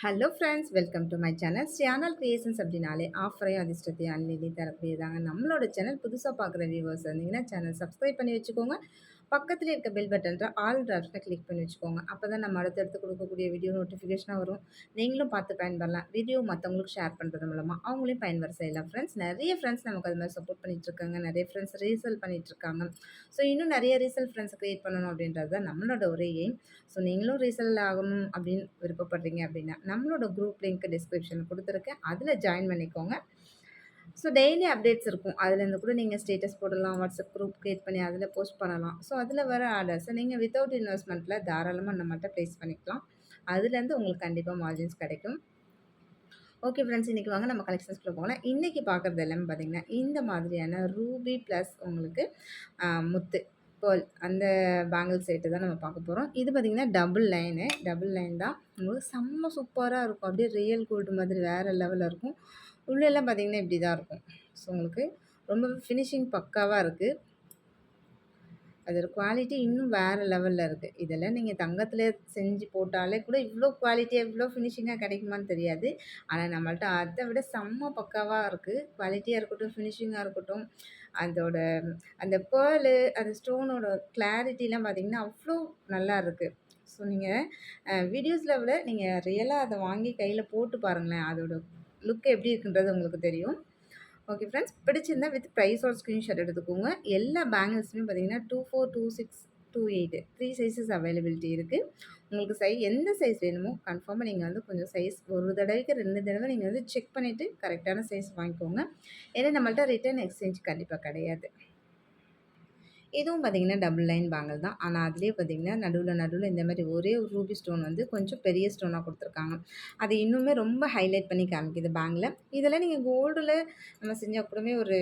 Hello friends, welcome to my channel. Channel creations அப்படின்னாலே ஆஃபரையும் அதிர்ஷ்டத்தையும் அள்ளி தரக்கூடியதாங்க. நம்மளோட சேனல் புதுசாக பார்க்குற வியூவர்ஸ் இருந்தீங்கன்னா சேனல் சப்ஸ்கிரைப் பண்ணி வச்சுக்கோங்க. பக்கத்தில் இருக்க பெல் பட்டன்ற ஆல் ஆப்ஷனை கிளிக் பண்ணி வச்சுக்கோங்க. அப்போ தான் நம்ம அடுத்தடுத்து கொடுக்கக்கூடிய வீடியோ நோட்டிஃபிகேஷனாக வரும். நீங்களும் பார்த்து பயன்பெறலாம். வீடியோ மற்றவங்களுக்கு ஷேர் பண்ணுறது மூலமாக அவங்களையும் பயன்பெற செய்யலாம். நிறைய ஃப்ரெண்ட்ஸ் நமக்கு அது மாதிரி சப்போர்ட் பண்ணிட்டு இருக்காங்க. நிறைய ஃப்ரெண்ட்ஸ் ரீசேல் பண்ணிட்டு இருக்காங்க. ஸோ இன்னும் நிறைய ரீசேல் ஃப்ரெண்ட்ஸ் கிரியேட் பண்ணணும் அப்படின்றது தான் நம்மளோட ஒரே எய்ம். ஸோ நீங்களும் ரீசேல் ஆகணும் அப்படின்னு விருப்பப்படுறீங்க அப்படின்னா நம்மளோட குரூப் லிங்க் டிஸ்கிரிப்ஷன் கொடுத்துருக்கேன். அதில் ஜாயின் பண்ணிக்கோங்க. ஸோ டெய்லி அப்டேட்ஸ் இருக்கும். அதுலேருந்து கூட நீங்கள் ஸ்டேட்டஸ் போடலாம். வாட்ஸ்அப் குரூப் கிரியேட் பண்ணி அதில் போஸ்ட் பண்ணலாம். ஸோ அதில் வர ஆர்டர்ஸை நீங்கள் வித்தவுட் இன்வெஸ்ட்மெண்ட்டில் தாராளமாக நம்மகிட்ட ப்ளேஸ் பண்ணிக்கலாம். அதுலேருந்து உங்களுக்கு கண்டிப்பாக மார்ஜின்ஸ் கிடைக்கும். ஓகே ஃப்ரெண்ட்ஸ், இன்றைக்கி வாங்க நம்ம கலெக்ஷன்ஸ்குள்ளே போகலாம். இன்றைக்கி பார்க்குறது எல்லாமே பார்த்திங்கன்னா இந்த மாதிரியான ரூபி ப்ளஸ் உங்களுக்கு முத்து பேர்ல் அந்த பேங்கிள் செட்டு தான் நம்ம பார்க்க போகிறோம். இது பார்த்திங்கன்னா டபுள் லைன் தான். உங்களுக்கு செம்ம சூப்பராக இருக்கும். அப்படியே ரியல் கோல்டு மாதிரி வேறு லெவலில் இருக்கும். உள்ளெல்லாம் பார்த்திங்கன்னா இப்படி தான் இருக்கும். ஸோ உங்களுக்கு ரொம்ப ஃபினிஷிங் பக்காவாக இருக்குது. அதோட குவாலிட்டி இன்னும் வேறு லெவலில் இருக்குது. இதெல்லாம் நீங்கள் தங்கத்தில் செஞ்சு போட்டாலே கூட இவ்வளோ குவாலிட்டியாக இவ்வளோ ஃபினிஷிங்காக கிடைக்குமான்னு தெரியாது. ஆனால் நம்மள்ட்ட அதை விட செம்ம பக்காவாக இருக்குது. குவாலிட்டியாக இருக்கட்டும், ஃபினிஷிங்காக இருக்கட்டும், அதோட அந்த பேர்லு அந்த ஸ்டோனோட கிளாரிட்டிலாம் பார்த்திங்கன்னா அவ்வளோ நல்லா இருக்குது. ஸோ நீங்கள் வீடியோஸில் விட நீங்கள் ரியலாக அதை வாங்கி கையில் போட்டு பாருங்களேன். அதோட லுக் எப்படி இருக்குன்றது உங்களுக்கு தெரியும். ஓகே ஃப்ரெண்ட்ஸ், பிடிச்சிருந்தா வித் ப்ரைஸோட ஸ்க்ரீன்ஷாட் எடுத்துக்கோங்க. எல்லா பேங்கிள்ஸுமே பார்த்தீங்கன்னா 24, 26, 28 3 சைஸஸ் அவைலபிலிட்டி இருக்குது. உங்களுக்கு எந்த சைஸ் வேணுமோ கன்ஃபார்மாக நீங்கள் வந்து கொஞ்சம் சைஸ் ஒரு தடவைக்கு 2 தடவை நீங்கள் வந்து செக் பண்ணிவிட்டு கரெக்டான சைஸ் வாங்கிக்கோங்க. ஏன்னா நம்மள்ட்ட ரிட்டர்ன் எக்ஸ்சேஞ்ச் கண்டிப்பாக கிடையாது. இதுவும் பார்த்திங்கன்னா டபுள் லைன் பேங்கிள் தான். ஆனால் அதுலேயே பார்த்திங்கன்னா நடுவில் இந்த மாதிரி ஒரே ஒரு ரூபி ஸ்டோன் வந்து கொஞ்சம் பெரிய ஸ்டோனாக கொடுத்துருக்காங்க. அது இன்னுமே ரொம்ப ஹைலைட் பண்ணி காமிக்குது பேங்கில். இதெல்லாம் நீங்கள் கோல்டில் நம்ம செஞ்சால் கூடவே ஒரு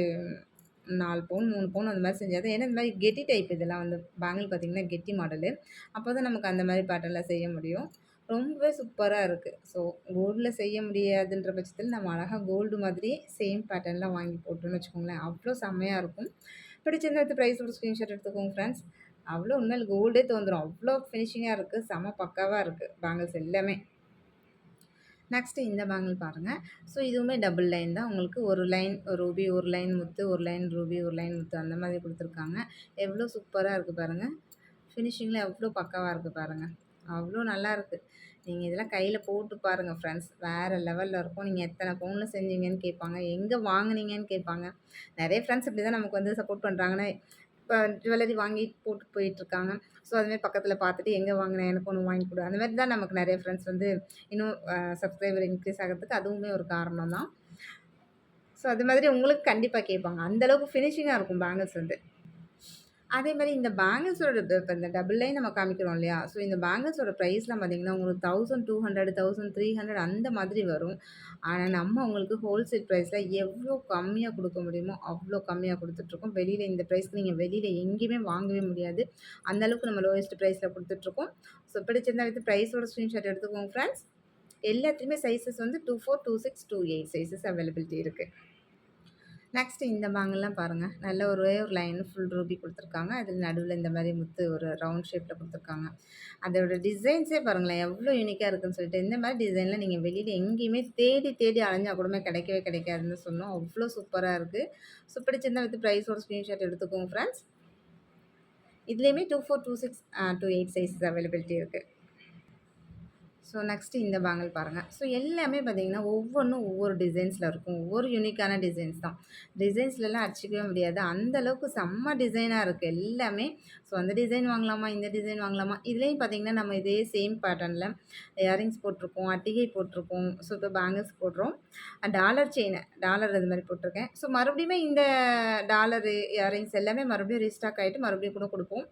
4 பவுன் 3 பவுன் அந்த மாதிரி செஞ்சால் தான். ஏன்னா இந்த மாதிரி கெட்டி டைப் இதெல்லாம் வந்து பேங்கிள் பார்த்திங்கன்னா கெட்டி மாடலு. அப்போ தான் நமக்கு அந்த மாதிரி பேட்டர்னில் செய்ய முடியும். ரொம்பவே சூப்பராக இருக்குது. ஸோ கோல்டில் செய்ய முடியாதுன்ற பட்சத்தில் நம்ம அழகாக கோல்டு மாதிரியே சேம் பேட்டர்னில் வாங்கி போட்டோன்னு வச்சுக்கோங்களேன், அவ்வளோ செம்மையாக இருக்கும். பிடிச்சிருந்தா எடுத்து ப்ரைஸோட ஸ்க்ரீன்ஷாட் எடுத்துக்கோங்க ஃப்ரெண்ட்ஸ். அவ்வளோ உண்மையில் கோல்டே தோந்துடும். அவ்வளோ ஃபினிஷிங்காக இருக்குது. செம பக்காவாக இருக்குது பேங்கிள்ஸ் எல்லாமே. நெக்ஸ்ட்டு இந்த பேங்கிள் பாருங்கள். ஸோ இதுவுமே டபுள் லைன் தான். உங்களுக்கு ஒரு லைன் ரூபி, ஒரு லைன் முத்து, ஒரு லைன் ரூபி, ஒரு லைன் முத்து அந்த மாதிரி கொடுத்துருக்காங்க. எவ்வளோ சூப்பராக இருக்குது பாருங்கள். ஃபினிஷிங்கில் எவ்வளோ பக்காவாக இருக்குது பாருங்கள். அவ்வளோ நல்லாயிருக்கு. நீங்கள் இதெல்லாம் கையில் போட்டு பாருங்கள் ஃப்ரெண்ட்ஸ். வேறு லெவலில் இருக்கும். நீங்கள் எத்தனை பவுனில் செஞ்சீங்கன்னு கேட்பாங்க. எங்கே வாங்குனீங்கன்னு கேட்பாங்க. நிறைய ஃப்ரெண்ட்ஸ் இப்படி தான் நமக்கு வந்து சப்போர்ட் பண்ணுறாங்கன்னா, இப்போ ஜுவல்லரி வாங்கி போட்டு போயிட்டுருக்காங்க. ஸோ அதுமாதிரி பக்கத்தில் பார்த்துட்டு எங்கே வாங்கினேன் எனக்கு ஒன்று வாங்கி கொடு. அந்த மாதிரி தான் நமக்கு நிறைய ஃப்ரெண்ட்ஸ் வந்து இன்னும் சப்ஸ்கிரைபர் இன்க்ரீஸ் ஆகிறதுக்கு அதுவுமே ஒரு காரணம் தான். ஸோ அது மாதிரி உங்களுக்கு கண்டிப்பாக கேட்பாங்க. அந்தளவுக்கு ஃபினிஷிங்காக இருக்கும் பேங்கிள்ஸ் வந்து. அதே மாதிரி இந்த பேங்கிள்ஸோட இப்போ இந்த டபுள் லைன் நம்ம காமிக்கிறோம் இல்லையா? ஸோ இந்த பேங்கிள்ஸோட ப்ரைஸ்லாம் பார்த்தீங்கன்னா உங்களுக்கு 1200, 1300 அந்த மாதிரி வரும். ஆனால் நம்ம உங்களுக்கு ஹோல்சேல் ப்ரைஸில் எவ்வளோ கம்மியாக கொடுக்க முடியுமோ அவ்வளோ கம்மியாக கொடுத்துட்ருக்கோம். வெளியில் இந்த ப்ரைஸ்க்கு நீங்கள் வெளியில் எங்கேயுமே வாங்கவே முடியாது. அந்தளவுக்கு நம்ம லோயஸ்ட் ப்ரைஸில் கொடுத்துட்ருக்கோம். ஸோ பிடிச்சிருந்தா வித் ப்ரைஸோட ஸ்க்ரீன்ஷாட் எடுத்துக்கோங்க ஃப்ரெண்ட்ஸ். எல்லாத்துலேயுமே சைஸஸ் வந்து 24, 26, 28 சைஸஸ் அவைலபிலிட்டி இருக்குது. நெக்ஸ்ட்டு இந்த பேங்கிள்லாம் பாருங்கள். நல்ல ஒரே ஒரு லைன் ஃபுல் ரூபி கொடுத்துருக்காங்க. அதில் நடுவில் இந்த மாதிரி முத்து ஒரு ரவுண்ட் ஷேப்பில் கொடுத்துருக்காங்க. அதோட டிசைன்ஸே பாருங்களேன் எவ்வளோ யூனிக்காக இருக்குதுன்னு சொல்லிட்டு. இந்த மாதிரி டிசைன்லாம் நீங்கள் வெளியில் எங்கேயுமே தேடி தேடி அலைஞ்சா கூடமே கிடைக்கவே கிடைக்காதுன்னு சொன்னோம். அவ்வளோ சூப்பராக இருக்குது. ஸோ பிடிச்சிருந்தா வித் ப்ரைஸோட ஸ்க்ரீன்ஷாட் எடுத்துக்கோங்க ஃப்ரெண்ட்ஸ். இதுலேயுமே 24, 26, 28 சைஸஸ் அவைலபிலிட்டி இருக்குது. ஸோ நெக்ஸ்ட்டு இந்த பேங்கிள் பாருங்கள். ஸோ எல்லாமே பார்த்தீங்கன்னா ஒவ்வொன்றும் ஒவ்வொரு டிசைன்ஸில் இருக்கும். ஒவ்வொரு யூனிக்கான டிசைன்ஸ் தான். டிசைன்ஸ்லலாம் அடிச்சிக்கவே முடியாது. அந்தளவுக்கு செம்ம டிசைனாக இருக்குது எல்லாமே. ஸோ அந்த டிசைன் வாங்கலாமா, இந்த டிசைன் வாங்கலாமா, இதுலேயும் பார்த்தீங்கன்னா நம்ம இதே சேம் பேட்டர்னில் இயரிங்ஸ் போட்டிருக்கோம், அட்டிகை போட்டிருக்கோம். ஸோ இப்போ பேங்கிள்ஸ் போடுறோம். டாலர் செயின் டாலர் இது மாதிரி போட்டிருக்கேன். ஸோ மறுபடியுமே இந்த டாலரு இயரிங்ஸ் எல்லாமே மறுபடியும் ரீஸ்டாக் ஆகிட்டு மறுபடியும் கூட கொடுப்போம்.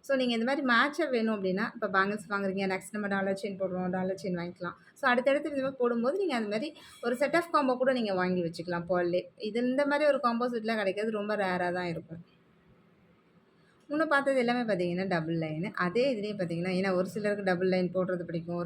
ஸோ நீங்கள் இந்த மாதிரி மேட்சாக வேணும் அப்படின்னா, இப்போ பேங்கிள்ஸ் வாங்குறீங்க, நெக்ஸ்ட் நம்ம டாலர் செயின் போடுறோம், டாலர் செயின் வாங்கிக்கலாம். ஸோ அடுத்தடுத்து இந்த மாதிரி போடும்போது நீங்கள் அந்த மாதிரி ஒரு செட் ஆஃப் காம்போ கூட நீங்கள் வாங்கி வச்சுக்கலாம் பேர்ல்லே. இது இந்த மாதிரி ஒரு காம்போ செட்லாம் கிடைக்கிறது ரொம்ப ரேராக தான் இருக்கும். முன்ன பார்த்தது எல்லாமே பார்த்தீங்கன்னா, டபுள் லைனு. அதே இதுலயே பார்த்தீங்கன்னா, ஏன்னா ஒரு சிலருக்கு டபுள் லைன் போடுறது பிடிக்கும்.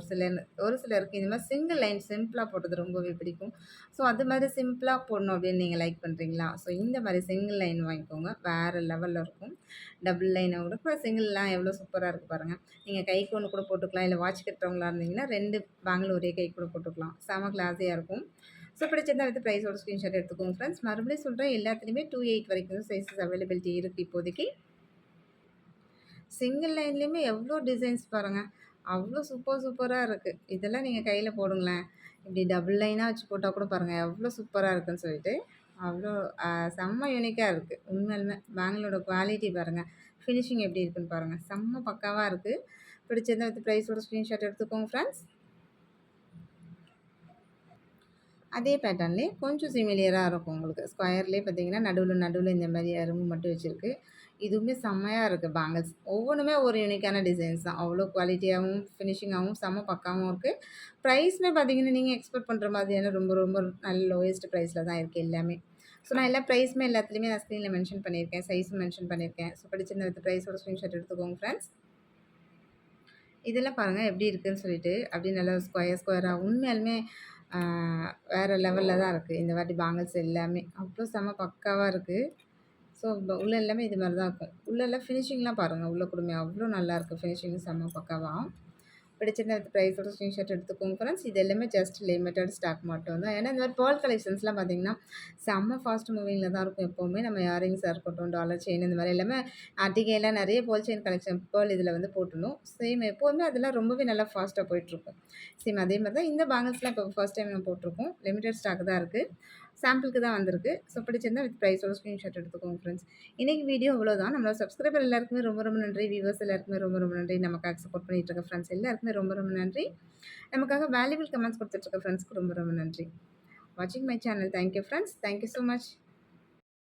ஒரு சிலருக்கு இந்த மாரி சிங்கிள் லைன் சிம்பிளா போடுறது ரொம்பவே பிடிக்கும். ஸோ, அது மாரி சிம்பிளா போடணும் அப்படின்னு நீங்க லைக் பண்றீங்களா? ஸோ, இந்த மாரி சிங்கிள் லைன் வாங்கிக்கோங்க. வேற லெவல்ல இருக்கும். டபுள் லைன விட கூட சிங்கிள்லாம் எவ்வளோ சூப்பரா இருக்கு பாருங்க. நீங்க கைக்கு ஒண்ணு கூட போட்டுக்கலாம். இல்ல வாட்ச் கட்டுறவங்களா இருந்தீங்கன்னா, 2 பேங்கிள் ஒரே கைக்கு கூட போட்டுக்கலாம். செம கிளாஸியா இருக்கும். ஸோ, பிடிச்சிருந்தா வித் பிரைஸோட ஸ்கிரீன்ஷாட் எடுத்துக்கோங்க ஃப்ரெண்ட்ஸ். மறுபடியும் சொல்றேன் எல்லாத்துலயுமே 2, 8 வரைக்கும் சைஸஸ் அவைலபிலிட்டி இருக்கு இப்போதைக்கு. சிங்கிள் லைன்லேயுமே எவ்வளோ டிசைன்ஸ் பாருங்க. அவ்வளோ சூப்பரா இருக்கு. இதெல்லாம் நீங்க கையில போடுங்களேன். இப்படி டபுள் லைனா வச்சு போட்டா கூட பாருங்க, எவ்வளோ சூப்பரா இருக்குன்னு சொல்லிட்டு. அவ்வளோ செம்ம யூனிக்கா இருக்கு. உண்மையாலுமே பேங்கிளோட குவாலிட்டி பாருங்க. ஃபினிஷிங் எப்படி இருக்குன்னு பாருங்க. செம்ம பக்காவா இருக்கு. பிடிச்சிருந்தா வித் ப்ரைஸோட ஸ்க்ரீன்ஷாட் எடுத்துக்கோங்க ஃப்ரெண்ட்ஸ். அதே பேட்டர்ன்லேயே கொஞ்சம் சிமிலியரா இருக்கும் உங்களுக்கு. ஸ்கொயர்லேயே பார்த்தீங்கன்னா, நடுவுல இந்த மாரி அரும்பு மட்டும் வச்சிருக்கு. இதுவுமே செம்மையா இருக்கு பேங்கிள்ஸ். ஒவ்வொன்னுமே ஒரு யூனிக்கான டிசைன்ஸ் தான். அவ்வளோ குவாலிட்டியாவும், ஃபினிஷிங்காவும் செம்ம பக்காவும் இருக்கு. ப்ரைஸுமே பார்த்தீங்கன்னா, நீங்க எக்ஸ்பெக்ட் பண்ற மாதிரியான ரொம்ப ரொம்ப நல்ல லோயஸ்ட் ப்ரைஸ்ல தான் இருக்கு எல்லாமே. ஸோ, நான் எல்லா ப்ரைஸுமே எல்லாத்துலயுமே நான் ஸ்க்ரீன்ல மென்ஷன் பண்ணியிருக்கேன். சைஸும் மென்ஷன் பண்ணியிருக்கேன். ஸோ, பிடிச்சிருந்தா வித் ப்ரைஸோட ஸ்க்ரீன்ஷாட் எடுத்துக்கோங்க ஃப்ரெண்ட்ஸ். இதெல்லாம் பாருங்க எப்படி இருக்குன்னு சொல்லிட்டு, அப்படியே நல்லா ஸ்கொயரா உண்மையாலுமே ஆ வேற லெவல்ல தான் இருக்கு. இந்த வாட்டி பேங்கிள்ஸ் எல்லாமே. அவ்ளோ செம பக்காவா இருக்கு. ஸோ, உள்ள எல்லாமே இது மாரி தான் இருக்கும். உள்ளலாம் ஃபினிஷிங்லாம் பாருங்க. உள்ள கூடமே அவ்ளோ நல்லாயிருக்கு. ஃபினிஷிங் செம்ம பக்காவா. பிடிச்சிருந்தா வித் ப்ரைஸோட ஸ்க்ரீன்ஷாட் எடுத்துக்கோங்க ஃப்ரெண்ட்ஸ். இது எல்லாமே ஜஸ்ட் லிமிட்டட் ஸ்டாக் மட்டும் தான். ஏன்னா இந்த மாரி பேர்ல் கலெக்ஷன்ஸ்லாம் பார்த்தீங்கன்னா, செம்ம ஃபாஸ்ட் மூவிங்கில தான் இருக்கும் எப்பவுமே. நம்ம இயரிங்ஸா இருக்கட்டும், டாலர் செயின் இந்த மாரி எல்லாமே அட்டிகைலாம் நெறைய பேர்ல் செயின் கலெக்ஷன் பேர்ல் இதில வந்து போட்டுருந்தோம். சேம் எப்போதுமே அதெல்லாம் ரொம்பவே நல்லா ஃபாஸ்ட்டா போயிட்டுருக்கும். சேம் அதே மாரி தான் இந்த பேங்கிள்ஸ்லாம் இப்போ ஃபர்ஸ்ட் டைம் நம்ம போட்டுருக்கோம். லிமிட்டட் ஸ்டாக் தான் இருக்கு. சாம்பிளுக்கு தான் வந்திருக்கு. ஸோ, பிடிச்சிருந்தா வித் ப்ரைஸோட ஸ்க்ரீன்ஷாட் எடுத்துக்கோங்க ஃப்ரெண்ட்ஸ். இன்னைக்கு வீடியோ அவ்வளோதான். நம்மளோட சப்ஸ்கிரைபர் எல்லாருக்குமே ரொம்ப ரொம்ப நன்றி. வியூவர்ஸ் எல்லாருக்குமே ரொம்ப ரொம்ப நன்றி. நமக்காக சப்போர்ட் பண்ணிட்டு இருக்க ஃப்ரெண்ட்ஸ் எல்லாருக்குமே ரொம்ப ரொம்ப நன்றி. நமக்காக வேல்யூபிள் கமெண்ட்ஸ் குடுத்துட்டு இருக்க ஃப்ரெண்ட்ஸ்க்கு ரொம்ப ரொம்ப நன்றி. வாட்சிங் my channel. Thank you friends. Thank you so much.